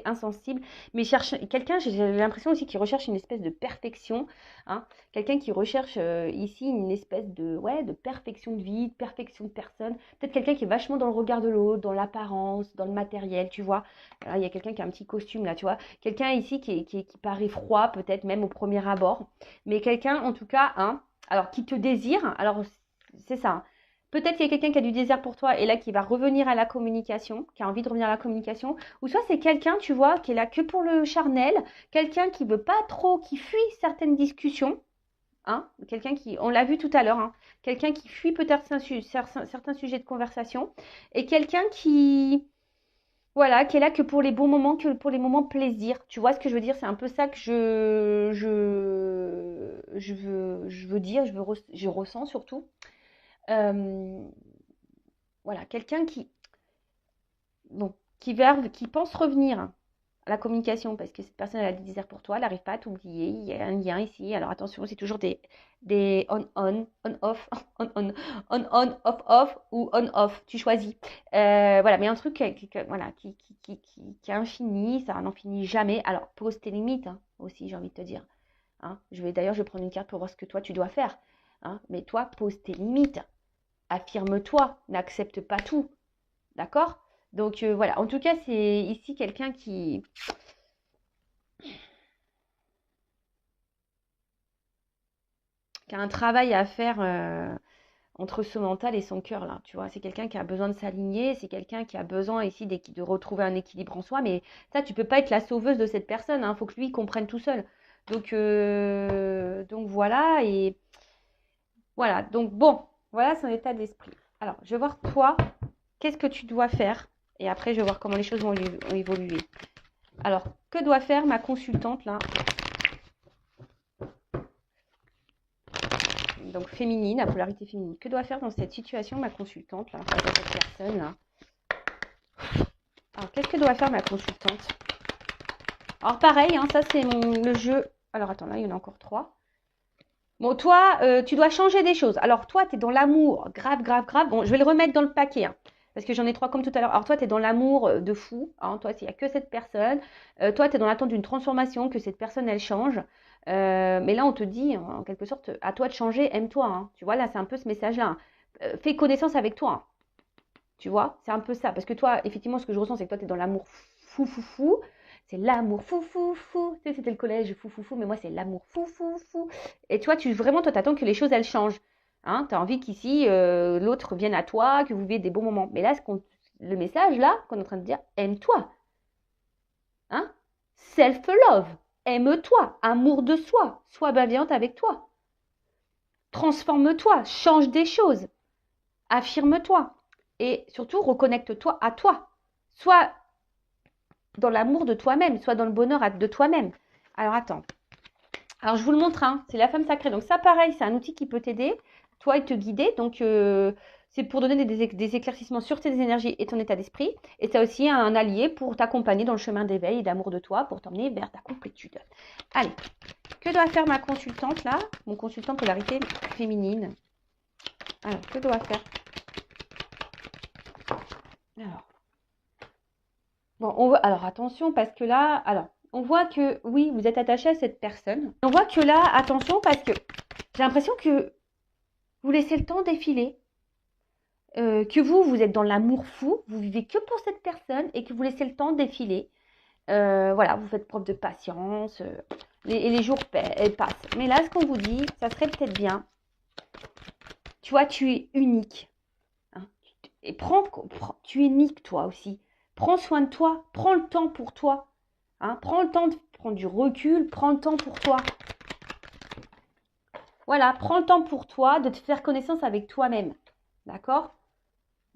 insensible, mais quelqu'un, j'ai l'impression aussi qu'il recherche une espèce de perfection, hein, quelqu'un qui recherche ici une espèce de perfection de vie, de perfection de personne, peut-être quelqu'un qui est vachement dans le regard de l'autre, dans l'apparence, dans le matériel, tu vois. Là, il y a quelqu'un qui a un petit costume là, tu vois, quelqu'un ici qui paraît froid, peut-être même au premier abord, mais quelqu'un en tout cas, hein, alors qui te désire, alors c'est ça, hein. Peut-être qu'il y a quelqu'un qui a du désir pour toi et là qui va revenir à la communication, qui a envie de revenir à la communication, ou soit c'est quelqu'un, tu vois, qui est là que pour le charnel, quelqu'un qui veut pas trop, qui fuit certaines discussions, hein, quelqu'un qui, on l'a vu tout à l'heure, hein, quelqu'un qui fuit peut-être certains sujets de conversation, et quelqu'un qui, voilà, qui est là que pour les bons moments, que pour les moments plaisir. Tu vois ce que je veux dire? C'est un peu ça que je veux dire, je ressens surtout. Euh, voilà, quelqu'un bon, qui pense revenir à la communication parce que cette personne elle a des désirs pour toi, elle n'arrive pas à t'oublier, il y a un lien ici. Alors attention, c'est toujours des on-off, on-on, off-off ou on-off, tu choisis. Voilà, mais un truc voilà, qui est infini, ça n'en finit jamais. Alors pose tes limites hein, aussi, j'ai envie de te dire. Hein. D'ailleurs, je vais prendre une carte pour voir ce que toi tu dois faire. Hein. Mais toi, pose tes limites. Affirme-toi, n'accepte pas tout. D'accord? Donc voilà, en tout cas, c'est ici quelqu'un qui a un travail à faire entre son mental et son cœur, là, tu vois. C'est quelqu'un qui a besoin de s'aligner, c'est quelqu'un qui a besoin ici de retrouver un équilibre en soi, mais ça, tu peux pas être la sauveuse de cette personne, hein. Faut que lui, il comprenne tout seul. Donc voilà, et voilà. Donc bon, voilà son état d'esprit. Alors, je vais voir toi, qu'est-ce que tu dois faire, et après, je vais voir comment les choses vont évoluer. Alors, que doit faire ma consultante, là? Donc, féminine, la polarité féminine. Que doit faire dans cette situation ma consultante, là, face à cette personne, là? Alors, qu'est-ce que doit faire ma consultante? Alors, pareil, hein, ça, c'est le jeu. Alors, attends, là, il y en a encore 3. Bon, toi, tu dois changer des choses. Alors, toi, tu es dans l'amour. Grave, grave, grave. Bon, je vais le remettre dans le paquet, hein, parce que j'en ai 3 comme tout à l'heure. Alors, toi, tu es dans l'amour de fou. Hein, toi, s'il n'y a que cette personne. Toi, tu es dans l'attente d'une transformation, que cette personne, elle change. Mais là, on te dit, en quelque sorte, à toi de changer, aime-toi. Hein. Tu vois, là, c'est un peu ce message-là. Hein. Fais connaissance avec toi. Hein. Tu vois, c'est un peu ça. Parce que toi, effectivement, ce que je ressens, c'est que toi, tu es dans l'amour fou, fou, fou. C'est l'amour fou, fou, fou. Tu sais, c'était le collège fou, fou, fou. Mais moi, c'est l'amour fou, fou, fou. Et toi, vraiment, toi, t'attends que les choses, elles changent. Hein, tu as envie qu'ici, l'autre vienne à toi, que vous viviez des bons moments. Mais là, le message, là, qu'on est en train de dire, aime-toi. Hein? Self-love. Aime-toi. Amour de soi. Sois bienveillante avec toi. Transforme-toi. Change des choses. Affirme-toi. Et surtout, reconnecte-toi à toi. Sois dans l'amour de toi-même, sois dans le bonheur de toi-même. Alors, attends. Alors, je vous le montre, hein, c'est la femme sacrée. Donc, ça, pareil, c'est un outil qui peut t'aider, toi, et te guider. Donc, c'est pour donner des éclaircissements sur tes énergies et ton état d'esprit. Et c'est aussi un allié pour t'accompagner dans le chemin d'éveil et d'amour de toi, pour t'emmener vers ta complétude. Allez, que doit faire ma consultante, là? Mon consultant polarité féminine. Alors, que doit faire? Alors, bon, alors attention, parce que là, alors, on voit que, oui, vous êtes attaché à cette personne. On voit que là, attention, parce que j'ai l'impression que vous laissez le temps défiler, que vous êtes dans l'amour fou, vous vivez que pour cette personne et que vous laissez le temps défiler. Voilà, vous faites preuve de patience, et les jours passent. Mais là, ce qu'on vous dit, ça serait peut-être bien, tu vois, tu es unique. Hein, et tu es unique, toi aussi. Prends soin de toi, prends le temps pour toi. Hein, prends le temps de prendre du recul, prends le temps pour toi. Voilà, prends le temps pour toi de te faire connaissance avec toi-même. D'accord?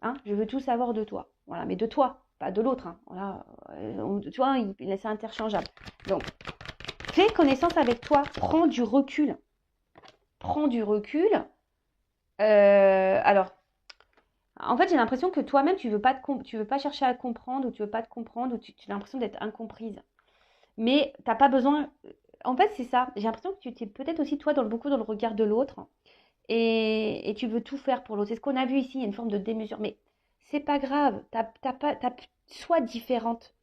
Hein, je veux tout savoir de toi. Voilà, mais de toi, pas de l'autre. Hein. Voilà, tu vois, c'est interchangeable. Donc, fais connaissance avec toi. Prends du recul. Prends du recul. Alors, en fait, j'ai l'impression que toi-même, tu veux pas chercher à comprendre ou tu veux pas te comprendre ou tu as l'impression d'être incomprise. Mais t'as pas besoin. En fait, c'est ça. J'ai l'impression que tu t'es peut-être aussi, toi, beaucoup dans le regard de l'autre. Et tu veux tout faire pour l'autre. C'est ce qu'on a vu ici, il y a une forme de démesure. Mais c'est pas grave. Sois différente.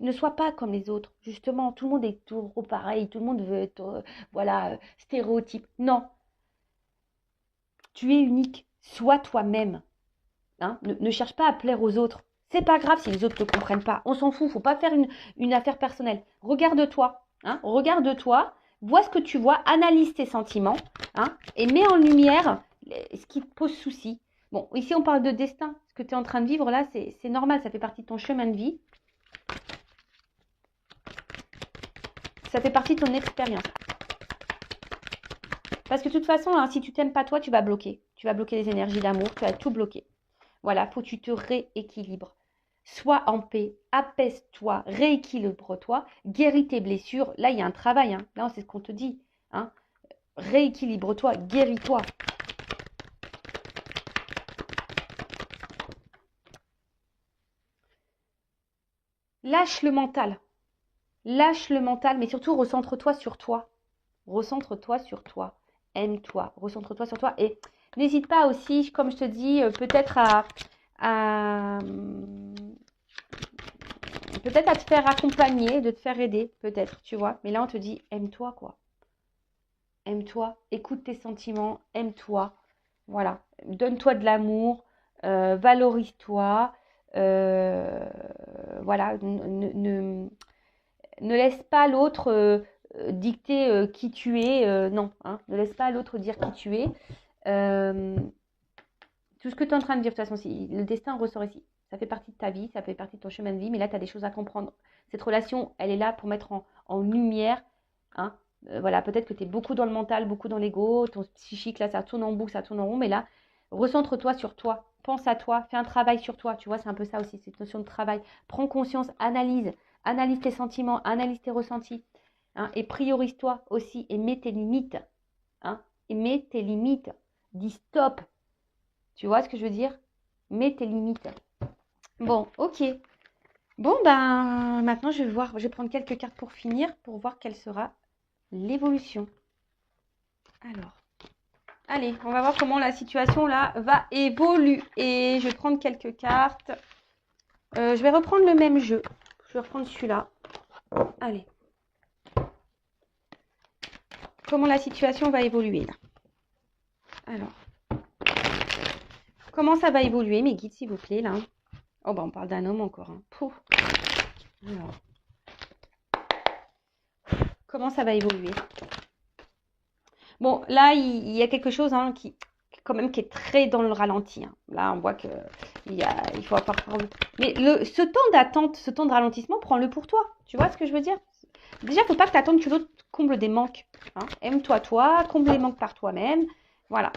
Ne sois pas comme les autres. Justement, tout le monde est trop pareil. Tout le monde veut être, voilà, stéréotype. Non. Tu es unique. Sois toi-même. Hein, ne cherche pas à plaire aux autres. C'est pas grave si les autres ne te comprennent pas. On s'en fout. Faut pas faire une affaire personnelle. Regarde-toi. Hein, regarde-toi. Vois ce que tu vois. Analyse tes sentiments. Hein, et mets en lumière ce qui te pose souci. Bon, ici on parle de destin. Ce que tu es en train de vivre là, c'est normal. Ça fait partie de ton chemin de vie. Ça fait partie de ton expérience. Parce que de toute façon, hein, si tu t'aimes pas toi, tu vas bloquer. Tu vas bloquer les énergies d'amour. Tu vas tout bloquer. Voilà, faut que tu te rééquilibres. Sois en paix, apaise-toi, rééquilibre-toi, guéris tes blessures. Là, il y a un travail. Hein. Là, c'est ce qu'on te dit. Hein. Rééquilibre-toi, guéris-toi. Lâche le mental. Lâche le mental, mais surtout recentre-toi sur toi. Recentre-toi sur toi. Aime-toi. Recentre-toi sur toi. Et n'hésite pas aussi, comme je te dis, peut-être à peut-être à te faire accompagner, de te faire aider, peut-être, tu vois. Mais là, on te dit, aime-toi, quoi. Aime-toi, écoute tes sentiments, aime-toi. Voilà, donne-toi de l'amour, valorise-toi. Voilà, ne laisse pas l'autre dicter qui tu es. Non, hein, ne laisse pas l'autre dire qui tu es. Euh, Tout ce que tu es en train de dire, de toute façon, le destin ressort ici. Ça fait partie de ta vie, ça fait partie de ton chemin de vie, mais là, tu as des choses à comprendre. Cette relation, elle est là pour mettre en lumière. Hein, voilà, peut-être que tu es beaucoup dans le mental, beaucoup dans l'ego, ton psychique, là, ça tourne en boucle, ça tourne en rond, mais là, recentre-toi sur toi, pense à toi, fais un travail sur toi. Tu vois, c'est un peu ça aussi, cette notion de travail. Prends conscience, analyse tes sentiments, analyse tes ressentis, hein, et priorise-toi aussi, et mets tes limites. Hein, et mets tes limites. Dis stop. Tu vois ce que je veux dire? Mets tes limites. Bon, ok. Bon, ben, maintenant, je vais voir, je vais prendre quelques cartes pour voir quelle sera l'évolution. Alors, allez, on va voir comment la situation là va évoluer. Et je vais prendre quelques cartes. Je vais reprendre le même jeu. Je vais reprendre celui-là. Allez. Comment la situation va évoluer là? Alors, comment ça va évoluer, mes guides, s'il vous plaît, là? Oh, ben, on parle d'un homme encore. Hein. Alors, comment ça va évoluer? Bon, là, il y a quelque chose hein, quand même, qui est très dans le ralenti. Hein. Là, on voit que il faut avoir... Mais ce temps d'attente, ce temps de ralentissement, prends-le pour toi. Tu vois ce que je veux dire? Déjà, il ne faut pas que tu attendes que l'autre comble des manques. Hein. Aime-toi, toi, comble les manques par toi-même. Voilà.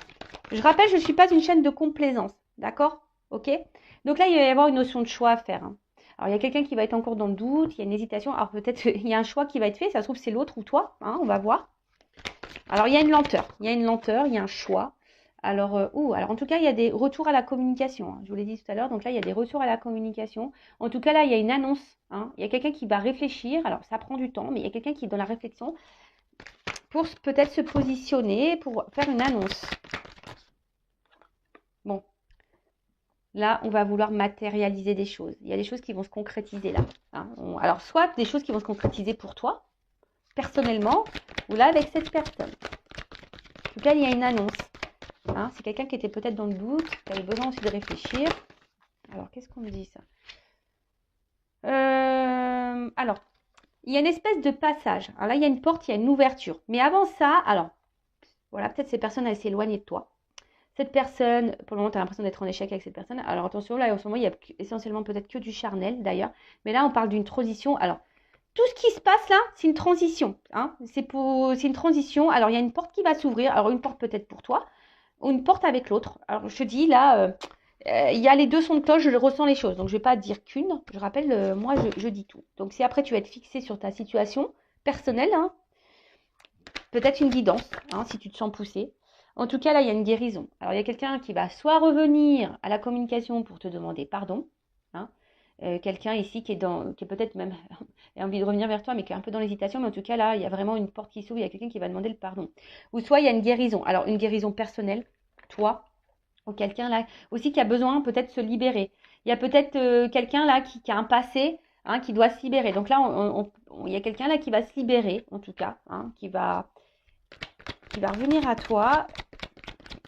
Je rappelle, je ne suis pas une chaîne de complaisance. D'accord? Ok? Donc là, il va y avoir une notion de choix à faire. Hein. Alors, il y a quelqu'un qui va être encore dans le doute, il y a une hésitation. Alors, peut-être il y a un choix qui va être fait. Ça se trouve, c'est l'autre ou toi. Hein, on va voir. Alors, il y a une lenteur. Il y a une lenteur, il y a un choix. Alors, alors en tout cas, il y a des retours à la communication. Hein. Je vous l'ai dit tout à l'heure. Donc là, il y a des retours à la communication. En tout cas, là, il y a une annonce. Hein. Il y a quelqu'un qui va réfléchir. Alors, ça prend du temps, mais il y a quelqu'un qui est dans la réflexion pour peut-être se positionner, pour faire une annonce. Bon. Là, on va vouloir matérialiser des choses. Il y a des choses qui vont se concrétiser là. Hein. Alors, soit des choses qui vont se concrétiser pour toi, personnellement, ou là, avec cette personne. En tout cas, il y a une annonce. Hein, c'est quelqu'un qui était peut-être dans le doute, qui avait besoin aussi de réfléchir. Alors, qu'est-ce qu'on me dit ça? Alors, il y a une espèce de passage. Alors là, il y a une porte, il y a une ouverture. Mais avant ça, alors, voilà, peut-être cette personne, elle s'est éloignée de toi. Cette personne, pour le moment, tu as l'impression d'être en échec avec cette personne. Alors attention, là, en ce moment, il y a essentiellement peut-être que du charnel, d'ailleurs. Mais là, on parle d'une transition. Alors, tout ce qui se passe là, c'est une transition. Hein, c'est une transition. Alors, il y a une porte qui va s'ouvrir. Alors, une porte peut-être pour toi, ou une porte avec l'autre. Alors, je te dis, là, il y a les deux sons de cloche, je ressens les choses. Donc, je ne vais pas dire qu'une. Je rappelle, moi, je dis tout. Donc, si après, tu vas être fixé sur ta situation personnelle, hein, peut-être une guidance, hein, si tu te sens poussé. En tout cas, là, il y a une guérison. Alors, il y a quelqu'un qui va soit revenir à la communication pour te demander pardon. Hein, quelqu'un ici qui est peut-être même a envie de revenir vers toi, mais qui est un peu dans l'hésitation. Mais en tout cas, là, il y a vraiment une porte qui s'ouvre. Il y a quelqu'un qui va demander le pardon. Ou soit il y a une guérison. Alors, une guérison personnelle, toi, ou quelqu'un là aussi qui a besoin peut-être de se libérer. Il y a peut-être quelqu'un là qui a un passé, hein, qui doit se libérer. Donc là, il y a quelqu'un là qui va se libérer, en tout cas, hein, qui va revenir à toi.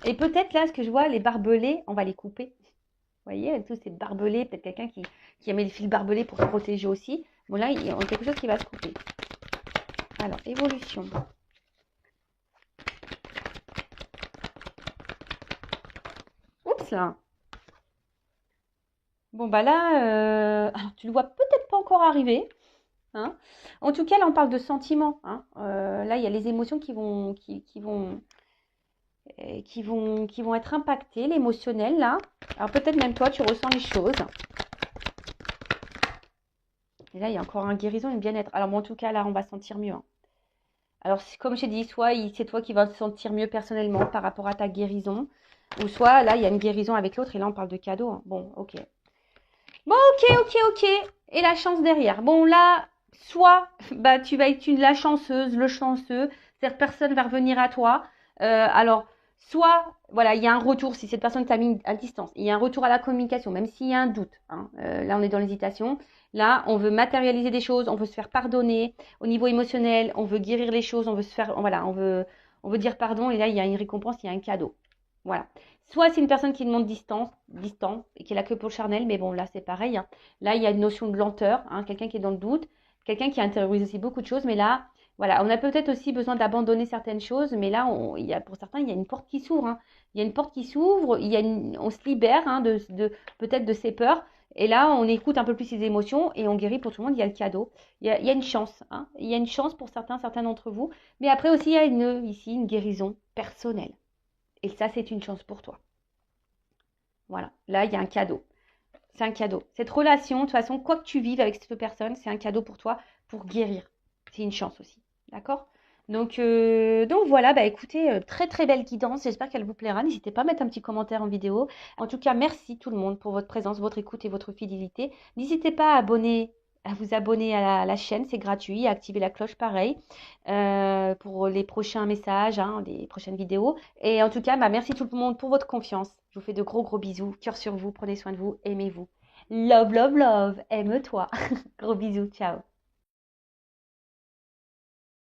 Et peut-être là, ce que je vois, les barbelés, on va les couper. Vous voyez, avec tous ces barbelés, peut-être quelqu'un qui a mis le fil barbelé pour se protéger aussi. Bon, là, il y a quelque chose qui va se couper. Alors, évolution. Oups là. Bon, bah là, alors, tu le vois peut-être pas encore arriver. Hein. En tout cas, là, on parle de sentiments. Hein. Là, il y a les émotions qui vont être impactées, l'émotionnel, là. Alors, peut-être même toi, tu ressens les choses. Et là, il y a encore un guérison, une bien-être. Alors, bon, en tout cas, là, on va se sentir mieux. Hein. Alors, comme j'ai dit, soit c'est toi qui vas te sentir mieux personnellement par rapport à ta guérison, ou soit, là, il y a une guérison avec l'autre, et là, on parle de cadeau. Hein. Bon, ok. Bon, ok. Et la chance derrière. Bon, là, soit bah, tu vas être la chanceuse, le chanceux, cette personne va revenir à toi. Alors, soit, voilà, il y a un retour, si cette personne t'a mis à distance, il y a un retour à la communication, même s'il y a un doute. Hein. Là, on est dans l'hésitation. Là, on veut matérialiser des choses, on veut se faire pardonner. Au niveau émotionnel, on veut guérir les choses, on veut se faire, voilà, on veut dire pardon. Et là, il y a une récompense, il y a un cadeau. Voilà. Soit c'est une personne qui demande distant, et qui est là que pour le charnel, mais bon, là, c'est pareil. Hein. Là, il y a une notion de lenteur, hein, quelqu'un qui est dans le doute, quelqu'un qui intériorise aussi beaucoup de choses, mais là, voilà, on a peut-être aussi besoin d'abandonner certaines choses, mais là, pour certains, il y a une porte qui s'ouvre. Hein. Il y a une porte qui s'ouvre, on se libère hein, peut-être de ses peurs, et là, on écoute un peu plus ses émotions, et on guérit pour tout le monde, il y a le cadeau. Il y a une chance, hein. Il y a une chance pour certains d'entre vous, mais après aussi, il y a ici une guérison personnelle. Et ça, c'est une chance pour toi. Voilà, là, il y a un cadeau. C'est un cadeau. Cette relation, de toute façon, quoi que tu vives avec cette personne, c'est un cadeau pour toi pour guérir. C'est une chance aussi. D'accord? Donc voilà, bah écoutez, très très belle guidance, j'espère qu'elle vous plaira. N'hésitez pas à mettre un petit commentaire en vidéo. En tout cas, merci tout le monde pour votre présence, votre écoute et votre fidélité. N'hésitez pas à vous abonner à la chaîne, c'est gratuit, à activer la cloche pareil pour les prochains messages, hein, les prochaines vidéos. Et en tout cas, bah, merci tout le monde pour votre confiance. Je vous fais de gros gros bisous, cœur sur vous, prenez soin de vous, aimez-vous. Love, love, love, aime-toi. Gros bisous, ciao.